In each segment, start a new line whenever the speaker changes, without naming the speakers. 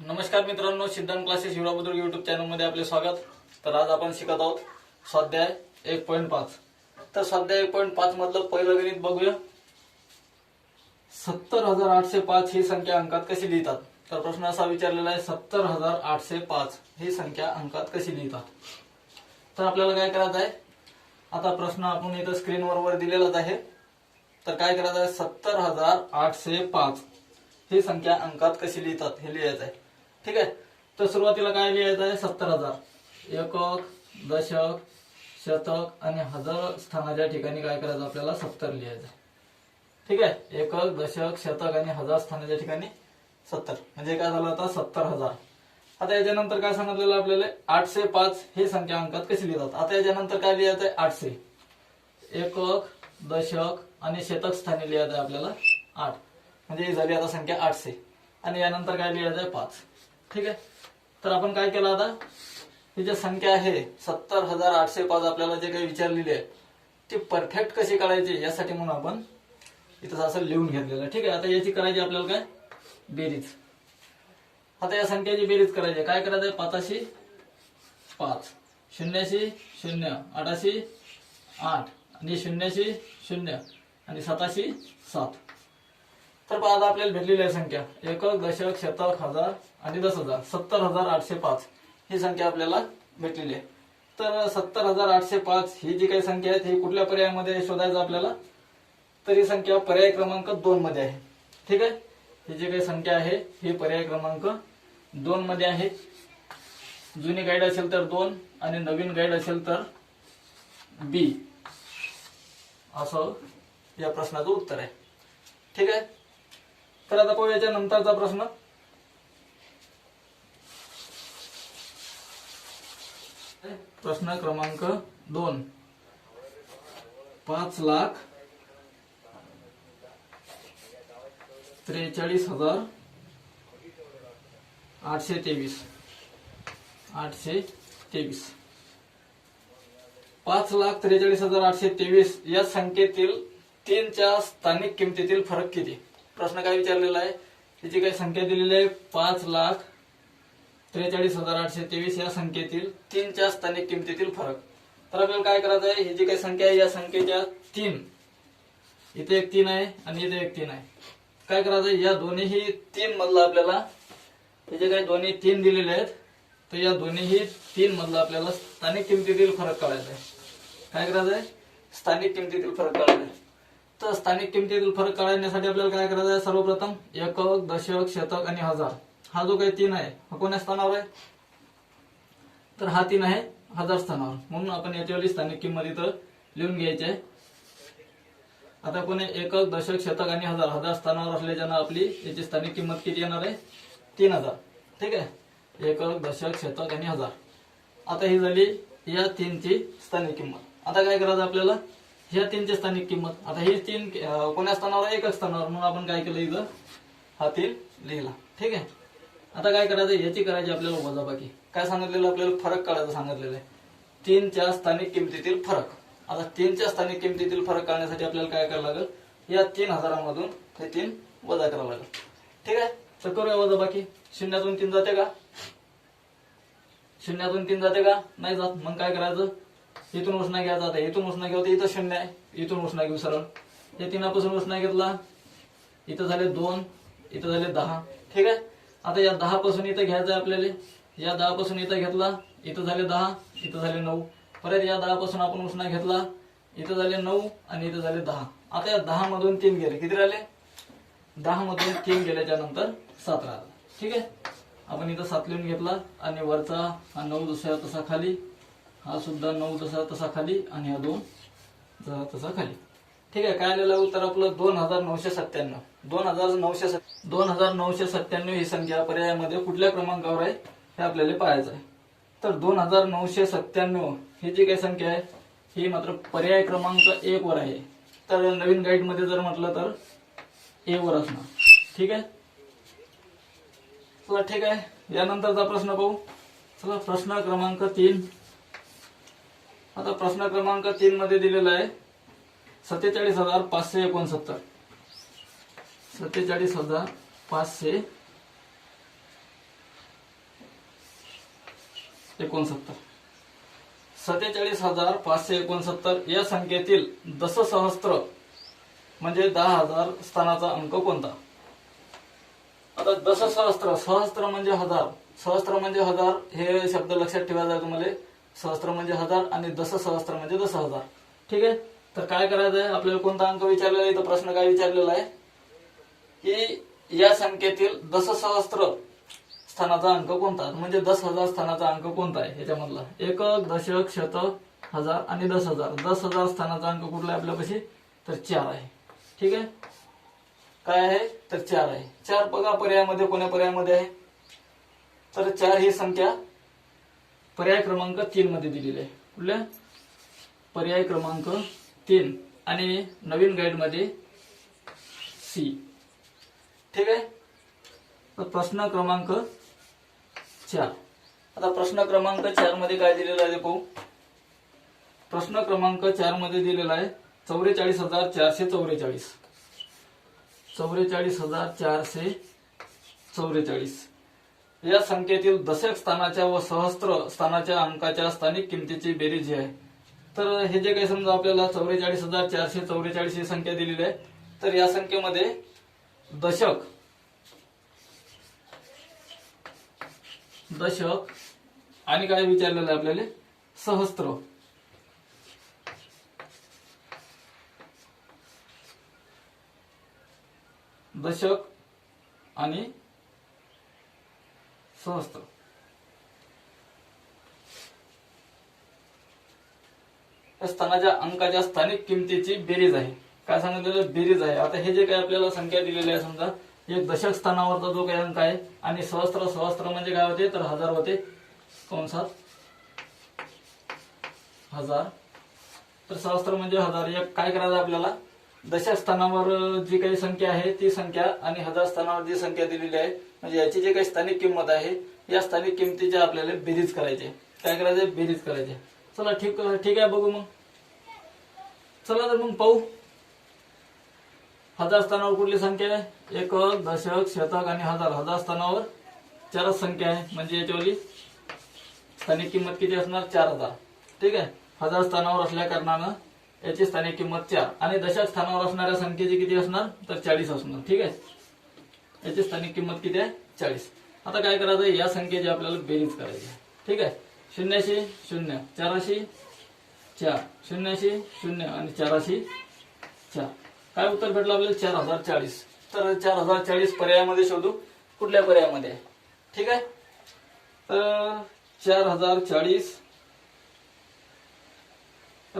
नमस्कार मित्रांनो, सिद्धांत क्लासेस युवा बुद्रुक यूट्यूब चॅनल मध्ये आपले स्वागत। तर आज आपण शिकत आहोत स्वाध्याय 1.5। तर स्वाध्याय 1.5 मधलं पहिलं गणित बघूया। 70805 ही संख्या अंकात कशी लिहितात। तर प्रश्न असा विचारलेला आहे, 70805 ही संख्या अंकात कशी लिहितात। तर आपल्याला काय करायचं आहे, आता प्रश्न आपण इथं स्क्रीनवर दिलेलाच आहे। तर काय करायचं आहे, 70805 ही संख्या अंकात कशी लिहितात हे लिहायचं आहे। ठीक आहे। तर सुरुवातीला काय लिहायचं आहे, 70,000 एकक, दशक, शतक आणि हजार स्थानाच्या ठिकाणी काय करायचं आपल्याला 70 लिहायचं आहे। ठीक आहे। एकक, दशक, शतक आणि हजार स्थानाच्या ठिकाणी 70 म्हणजे काय झालं आता 70,000। आता याच्यानंतर काय सांगितलेलं आपल्याला, 805 ही संख्या अंकात कशी लिहितात। आता याच्यानंतर काय लिहायचं आहे, 800 एकक, दशक आणि शतक स्थानी लिहायचं आहे आपल्याला 8 म्हणजे ही झाली आता संख्या 800 आणि यानंतर काय लिहायचं आहे 5। ठीक आहे। तर आपण काय केलं, आता ही जी संख्या आहे 70,805 आपल्याला जे काही विचारलेली आहे ती परफेक्ट कशी काढायची यासाठी म्हणून आपण इथं असं लिहून घेतलेलं आहे। ठीक आहे। आता याची करायची आपल्याला काय बेरीज। आता या संख्येची बेरीज करायची, काय करायचं आहे, 5शी 5, 0शी 0, 8शी 8 आणि 0शी 0 आणि 7शी 7। तर आता आपल्याला भेटलेली आहे संख्या एकक, दशक, शतक, हजार आणि 10,000। 70,805 ही संख्या आपल्याला भेटलेली आहे। तर 70,805 ही जी काही संख्या आहे ही कुठल्या पर्यायामध्ये शोधायचं आपल्याला, तर ही संख्या पर्याय क्रमांक 2 मध्ये आहे। ठीक आहे। ही जी काही संख्या आहे ही पर्याय क्रमांक 2 मध्ये आहे। जुनी गाईड असेल तर 2 आणि नवीन गाईड असेल तर बी असं या प्रश्नाचं उत्तर आहे। ठीक आहे। तर आता पाहूया याच्या नंतरचा प्रश्न। प्रश्न क्रमांक 2, 5,43,823 5,43,823 या संख्येतील 3च्या स्थानिक किमतीतील फरक किती। प्रश्न काय विचारलेला आहे, त्याची काही संख्या दिलेली आहे 5,43,823 या संख्येतील 3च्या स्थानिक किमतीतील फरक। तर आपल्याला काय करायचं आहे, ही जी काही संख्या आहे या संख्येच्या 3, इथे एक 3 आहे आणि इथे एक 3 आहे। काय करायचं आहे, या दोन्ही 3 मधला आपल्याला हे जे काही दोन्ही 3 दिलेले आहेत तर या दोन्ही 3 मधला आपल्याला स्थानिक किमतीतील फरक काढायचा आहे। काय करायचं आहे, स्थानिक किमतीतील फरक काढायचा आहे। तर स्थानिक किमतीतील फरक काढण्यासाठी आपल्याला काय करायचं आहे, सर्वप्रथम एकक, दशक, शतक आणि हजार हा जो काही 3 आहे हा कोण्या स्थानावर आहे, तर हा 3 आहे हजार स्थानावर, म्हणून आपण याच्यावरली स्थानिक किंमत इथं लिहून घ्यायची आहे। आता कोणी एकक, दशक, शतक आणि हजार हजार स्थानावर असल्याच्यानं आपली याची स्थानिक किंमत किती येणार आहे, 3000। ठीक आहे। एकक, दशक, शतक आणि हजार आता ही झाली या 3ची स्थानिक किंमत। आता काय करायचं आपल्याला, ह्या 3ची स्थानिक किंमत, आता ही 3 कोण्या स्थानावर आहे, एकक स्थानावर, म्हणून आपण काय केलं इथं हा 3 लिहिला। ठीक आहे। आता काय करायचं, याची करायची आपल्याला वजाबाकी। काय सांगितलेलं आपल्याला, फरक काढायचं सांगितलेलं आहे, 3च्या स्थानिक किमतीतील फरक। आता 3च्या स्थानिक किमतीतील फरक काढण्यासाठी आपल्याला काय करावं लागेल, या 3,000 मधून हे 3 वजा करावं लागेल। ठीक आहे। तर करूया वजाबाकी। 0तून 3 जाते का, 0तून 3 जाते का, नाही जात। मग काय करायचं, इथून उसना घ्यायचा, आता इथून उसना घेऊ, इथं 0 आहे, इथून उसना घेऊ सरळ, या 3पासून उसना घेतला, इथं झाले 2, इथं झाले 10। ठीक आहे। आता या 10 पासून इथं घ्यायचं आपल्याला, या 10 पासून इथं घेतला, इथं झाले 10, इथं झाले 9, परत या 10 पासून आपण उसना घेतला, इथं झाले 9 आणि इथं झाले 10। आता या 10 मधून 3 गेले, किती राहिले, 10 मधून 3 गेल्याच्या नंतर 7 राहिला। ठीक आहे। आपण इथं 7 लिहून घेतला आणि वरचा हा 9 जसा तसा खाली, हा सुद्धा 9 जसा तसा खाली आणि हा 2 जसा तसा खाली। ठीक आहे। काय आलेलं उत्तर आपलं 2,997। 2,997 ही संख्या पर्यायामध्ये कुठल्या क्रमांकावर आहे हे आपल्याला पाहायचं आहे। तर 2,997 ही जी काही संख्या आहे ही मात्र पर्याय क्रमांक 1 वर आहे। तर नवीन गाईड मध्ये जर म्हटलं तर ए वर असणार। ठीक आहे। चला ठीक आहे, यानंतरचा प्रश्न पाहू। चला प्रश्न क्रमांक 3। आता प्रश्न क्रमांक 3 मध्ये दिलेला आहे 47,569 47,569 67. 47,569 या संख्येतील दशसहस्त्र म्हणजे 10,000 स्थानाचा अंक कोणता? आता दशसहस्त्र, सहस्त्र म्हणजे हजार, सहस्त्र म्हणजे हजार, हे शब्द लक्षात ठेवायचा आहे तुम्हाला. सहस्त्र म्हणजे हजार आणि दशसहस्त्र म्हणजे 10,000. ठीक आहे. तर काय करायचं आहे, आपल्याला कोणता अंक विचारलेला आहे? इथं प्रश्न काय विचारलेला आहे की या संख्येतील दशसहस्त्र स्थानाचा अंक कोणता, म्हणजे 10,000 स्थानाचा अंक कोणता आहे ह्याच्यामधला. एकक, दशक, शतक, हजार आणि 10,000. 10,000 स्थानाचा अंक कुठला आहे आपल्यापाशी? तर 4 आहे. ठीक आहे. काय आहे? तर 4 आहे. 4 बघा पर्यायामध्ये, कोण्या पर्यायामध्ये आहे? तर 4 ही संख्या पर्याय क्रमांक 3 मध्ये दिलेली आहे. कुठल्या? पर्याय क्रमांक 3 आणि नवीन गाईड मध्ये सी. ठीक आहे. तर प्रश्न क्रमांक 4. आता प्रश्न क्रमांक 4 मध्ये काय दिलेलं आहे पाहू. प्रश्न क्रमांक 4 मध्ये दिलेला आहे 44,444. 44,444 या संख्येतील दशक स्थानाच्या व सहस्त्र स्थानाच्या अंकाच्या स्थानिक किमतीची बेरीज जी आहे. तर हे जे काही समजा आपल्याला 44,444 ही संख्या दिलेली आहे, तर या संख्येमध्ये दशक आणि काय विचारलेलं आहे आपल्याला? सहस्त्र. दशक आणि सहस्त्र. स्थानाच्या अंकाच्या स्थानिक किमतीची बेरीज आहे. काय सांगितलेलं? बेरीज आहे. आता हे जे काही आपल्याला संख्या दिलेली आहे, समजा एक दशक स्थानावरचा जो काही अंक आहे आणि सहस्त्र म्हणजे काय होते? तर 1000 होते. कंसात 1000. तर सहस्त्र म्हणजे 1000. एक काय करायचं आपल्याला? दशक स्थानावर जी काही संख्या आहे ती संख्या आणि 1000 स्थानावर जी संख्या दिलेली आहे, म्हणजे याची जी काही स्थानिक किंमत आहे, या स्थानिक किमतीच्या आपल्याला बेरीज करायची. काय करायचे? बेरीज करायची. चला ठीक आहे, बघू मग. चला तर मग पाहू. 1000 स्थानावर कुठली संख्या आहे? एकक, दशक, शतक आणि हजार. 1000 स्थानावर 4 संख्या आहे, म्हणजे याच्यावरली स्थानिक किंमत किती असणार? 4000. ठीक आहे. 1000 स्थानावर असल्या कारणानं याची स्थानिक किंमत 4 आणि दशक स्थानावर असणाऱ्या संख्येची किती असणार? तर 40 असणार. ठीक आहे. याची स्थानिक किंमत किती आहे? 40. आता काय करायचं? या संख्येची आपल्याला बेरीज करायची. ठीक आहे. 0शी 0, 4शी 4, 0शी 0 आणि 4शी 4. काय उत्तर भेटलं आपल्याला? 4040. तर 4040 पर्यायामध्ये शोधू. कुठल्या पर्यायामध्ये? ठीक आहे. तर 4040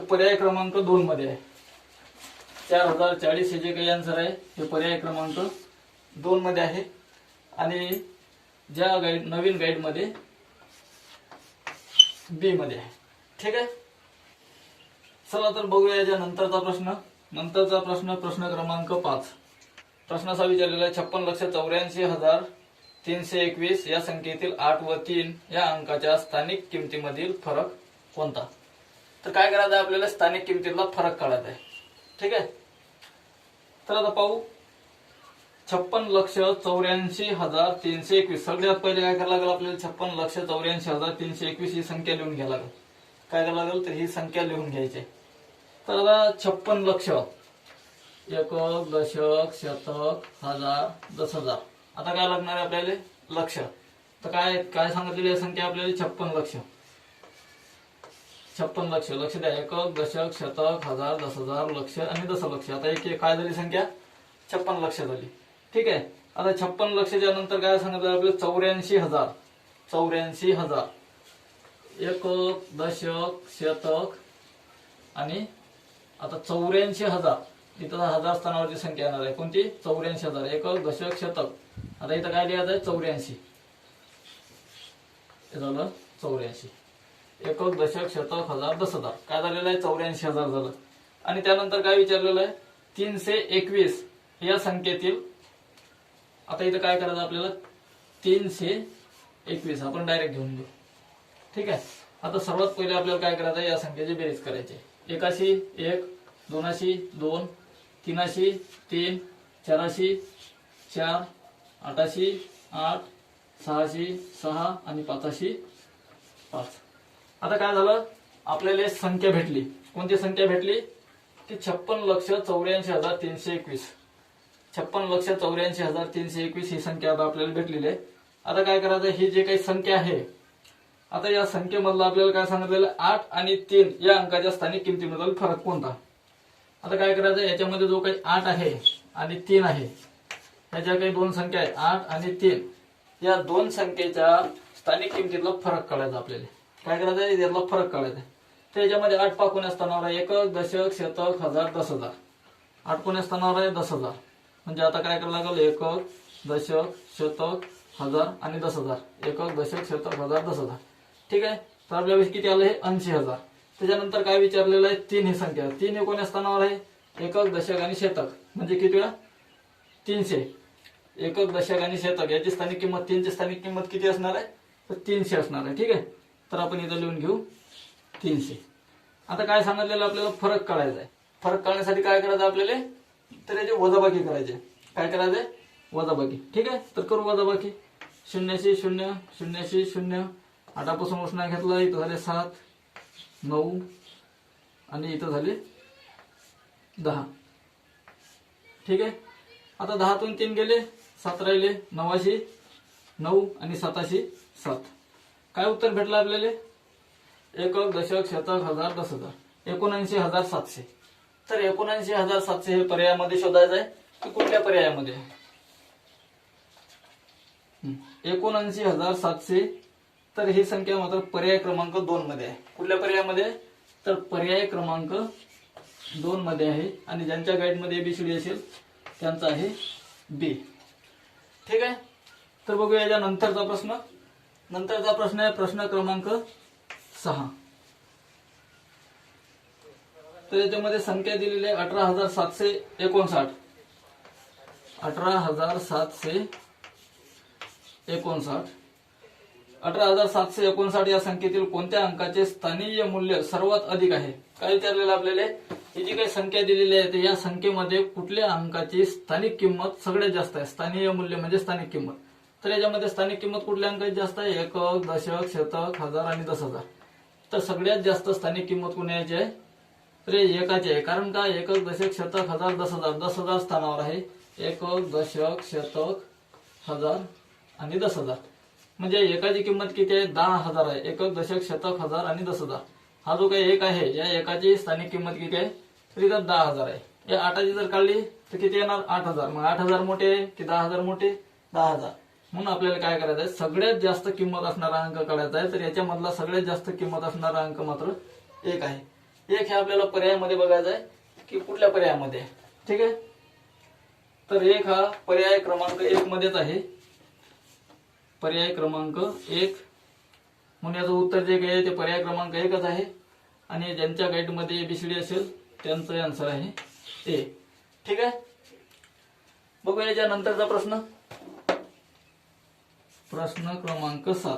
पर्याय क्रमांक 2 मध्ये आहे. 4040 हे जे काही आन्सर आहे हे पर्याय क्रमांक 2 मध्ये आहे आणि ज्या गाईड नवीन गाईड मध्ये बी मध्ये आहे. ठीक आहे. चला तर बघूया याच्या नंतरचा प्रश्न. प्रश्न क्रमांक 5. प्रश्न असा विचारलेला आहे 56,84,321 या संख्येतील 8 व 3 या अंकाच्या स्थानिक किमतीमधील फरक कोणता? तर काय करायचं आहे आपल्याला? स्थानिक किमतीतला फरक काढायचा आहे. ठीक आहे. तर आता पाहू. 56,84,321. सगळ्यात पहिले काय करायला लागेल आपल्याला? 56,84,321 ही संख्या लिहून घ्यायला लागेल. काय करायला लागेल? तर ही संख्या लिहून घ्यायची. तर आता 56 लक्ष, एकक, दशक, शतक, हजार, 10,000. आता काय लागणार आहे आपल्याला? लक्ष. तर काय सांगितलेली आहे संख्या आपल्याला? 56 लक्ष. 56 लक्ष. लक्ष द्या. एकक, दशक, शतक, हजार, 10,000, लक्ष आणि दशलक्ष. आता एक काय झाली संख्या? 56 लक्ष झाली. ठीक आहे. आता 56 लक्षच्या नंतर काय सांगितलं आपल्याला? 84,000. 84,000. एकक, दशक, शतक आणि आता 84,000. इथं 1000 स्थानावरची संख्या येणार आहे. कोणती? 84,000. एकक, दशक, शतक. आता इथं काय लिहायचं आहे? 84. हे झालं 84. एकक, दशक, शतक, हजार, 10,000. काय झालेलं आहे? 84,000 झालं. आणि त्यानंतर काय विचारलेलं आहे? 321 या संख्येतील. आता इथं काय करायचं आपल्याला? 321 आपण डायरेक्ट घेऊन घेऊ. ठीक आहे. आता सर्वात पहिले आपल्याला काय करायचं आहे? या संख्येची बेरीज करायची. एकाशी 1, दोनाशी 2, तीनाशी 3, चाराशी 4, आठाशी 8, 6शी 6 आणि 5शी 5. आता काय झालं, आपल्याला संख्या भेटली. कोणती संख्या भेटली की 56,84,321. 56,84,321 ही संख्या आता आपल्याला भेटलेली आहे. आता काय करायचं, ही जे काही संख्या आहे, आता या संख्येमधलं आपल्याला काय सांगितलेलं, 8 आणि 3 या अंकाच्या स्थानिक किमतीमधील फरक कोणता. आता काय करायचं, याच्यामध्ये जो काही 8 आहे आणि 3 आहे, ह्या काही दोन संख्या आहे 8 आणि 3, या दोन संख्येच्या स्थानिक किमतीतला फरक काढायचा. आपल्याला काय करायचं, यातला फरक काढायचा. तर याच्यामध्ये 8 कोण्या स्थानावर आहे, एकक, दशक, शतक, हजार, 10,000. 8 कोण्या स्थानावर आहे, 10,000. म्हणजे आता काय करायला लागेल, एकक, दशक, शतक, हजार आणि 10,000. एकक, दशक, शतक, हजार, 10,000. ठीक आहे. तर आपल्याला किती आलं, हे 80,000. त्याच्यानंतर काय विचारलेलं आहे, 3 ही संख्या. 3 हे कोण्या स्थानावर आहे, एकक, दशक आणि शतक. म्हणजे किती वेळा, 300. एकक, दशक आणि शतक याची स्थानिक किंमत, 3 ची स्थानिक किंमत किती असणार आहे, तर 300 असणार आहे. ठीक आहे. तर आपण इथं लिहून घेऊ 300. आता काय सांगितलेलं, आपल्याला फरक काढायचा आहे. फरक काढण्यासाठी काय करायचं आपल्याला, तर याची वजाबाकी करायची. काय करायचंय, वजाबाकी. ठीक आहे. तर करू वजाबाकी. 0शी 0, 0शी 0, 8 पासून उष्णा घेतला, इथं झाले 7, 9 आणि इथं झाले 10. ठीक आहे. आता 10तून 3 गेले, 7 राहिले, 9शी 9 आणि 7शी 7. काय उत्तर भेटलं आपल्याला, एकक, दशक, शतक, हजार, 10,000. 79,700. तर 79,700 हे पर्यायामध्ये शोधायचं आहे की कुठल्या पर्यायामध्ये, 79,700. तर ही संख्या मात्र पर्याय क्रमांक 2 मध्ये आहे. कुठल्या पर्यायामध्ये, तर पर्याय क्रमांक 2 मध्ये आहे. आणि ज्यांच्या गाईडमध्ये ABCD असेल त्यांचा आहे बी. ठीक आहे. तर बघूया याच्या नंतरचा प्रश्न. नंतरचा प्रश्न आहे प्रश्न क्रमांक 6. तर याच्यामध्ये संख्या दिलेली आहे 18,759. 18,759. 18,759 या संख्येतील कोणत्या अंकाचे स्थानीय मूल्य सर्वात अधिक आहे. काय विचारलेलं आपल्याला, ही जी काही संख्या दिलेली आहे या संख्येमध्ये कुठल्या अंकाची स्थानिक किंमत सगळ्यात जास्त आहे. स्थानीय मूल्य म्हणजे स्थानिक किंमत. तर याच्यामध्ये स्थानिक किंमत कुठल्या अंकाची जास्त आहे, एकक, दशक, शतक, हजार आणि 10,000. तर सगळ्यात जास्त स्थानिक किंमत कोणाची आहे, तर एकाची आहे. कारण का, एकक, दशक, शतक, हजार, 10,000. 10,000 स्थानावर आहे. एकक, दशक, शतक, हजार आणि 10,000. म्हणजे एकाची किंमत किती आहे, 10,000 आहे. एकक, दशक, शतक, हजार आणि 10,000. हा जो काही एक आहे, या एकाची स्थानिक किंमत किती आहे, तर इथं 10,000 आहे. या 8ची जर काढली तर किती येणार, 8,000. मग 8,000 मोठे की 10,000 मोठे, 10,000. म्हणून आपल्याला काय करायचं आहे, सगळ्यात जास्त किंमत असणारा अंक काढायचा आहे. तर याच्यामधला सगळ्यात जास्त किंमत असणारा अंक मात्र 1 आहे. 1 हे आपल्याला पर्यायामध्ये बघायचं आहे की कुठल्या पर्यायामध्ये. ठीक आहे. तर 1 हा पर्याय क्रमांक 1 मध्येच आहे. पर्याय क्रमांक 1 म्हणून याचं उत्तर जे काही आहे ते पर्याय क्रमांक 1च आहे. आणि ज्यांच्या गाईडमध्ये ABCD असेल त्यांचं आन्सर आहे ए. ठीक आहे. बघूया याच्या नंतरचा प्रश्न. प्रश्न क्रमांक 7.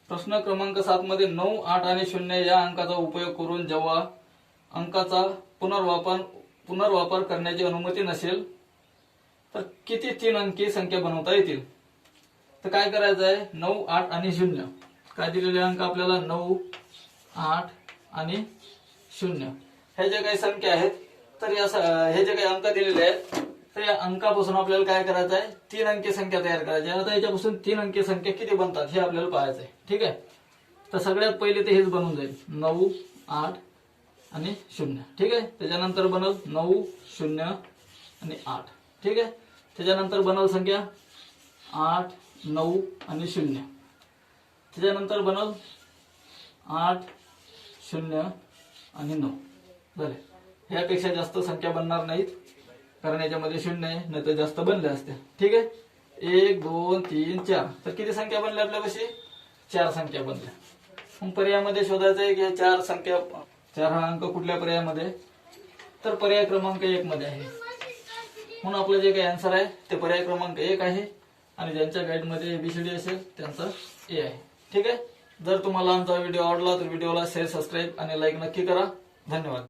प्रश्न क्रमांक 7 मध्ये 9, 8 आणि 0 या अंकाचा उपयोग करून जेव्हा अंकाचा पुनर्वापर करण्याची अनुमती नसेल तर किती 3 अंकी संख्या बनवता येतील. तर काय करायचं आहे, 9, 8 आणि 0. काय दिलेले अंक आपल्याला, 9, 8 आणि 0. हे जे काही संख्या आहेत, तर हे जे काही अंक दिलेले आहेत, तर या अंकापासून आपल्याला काय करायचं आहे, 3 अंकी संख्या तयार करायची आहे. आता याच्यापासून 3 अंकी संख्या किती बनतात हे आपल्याला पाहायचं आहे. ठीक आहे. तर सगळ्यात पहिले ते हेच बनवून जाईल, 9, 8 आणि 0. ठीक आहे. त्याच्यानंतर बनल 9, 0 आणि 8. ठीक आहे. त्याच्यानंतर बनल संख्या 8, 9 आणि 0. त्याच्यानंतर बनल 8, 0 आणि 9. झाले. ह्यापेक्षा जास्त संख्या बनणार नाहीत, कारण याच्यामध्ये 0 आहे, नाही तर जास्त बनले असते. ठीक आहे. 1, 2, 3, 4. तर किती संख्या बनल्या आपल्यापाशी, 4 संख्या बनल्या. मग पर्यायामध्ये शोधायचं आहे की 4 संख्या, 4 हा अंक कुठल्या पर्यायामध्ये, तर पर्याय क्रमांक 1 मध्ये आहे. म्हणून आपलं जे काही आन्सर आहे ते पर्याय क्रमांक 1 आहे. आणि ज्यांच्या गाईडमध्ये ABCD असेल त्यांचा ए आहे. ठीक आहे. जर तुम्हाला आमचा व्हिडिओ आवडला तर व्हिडिओला शेअर, सबस्क्राईब आणि लाईक नक्की करा. धन्यवाद.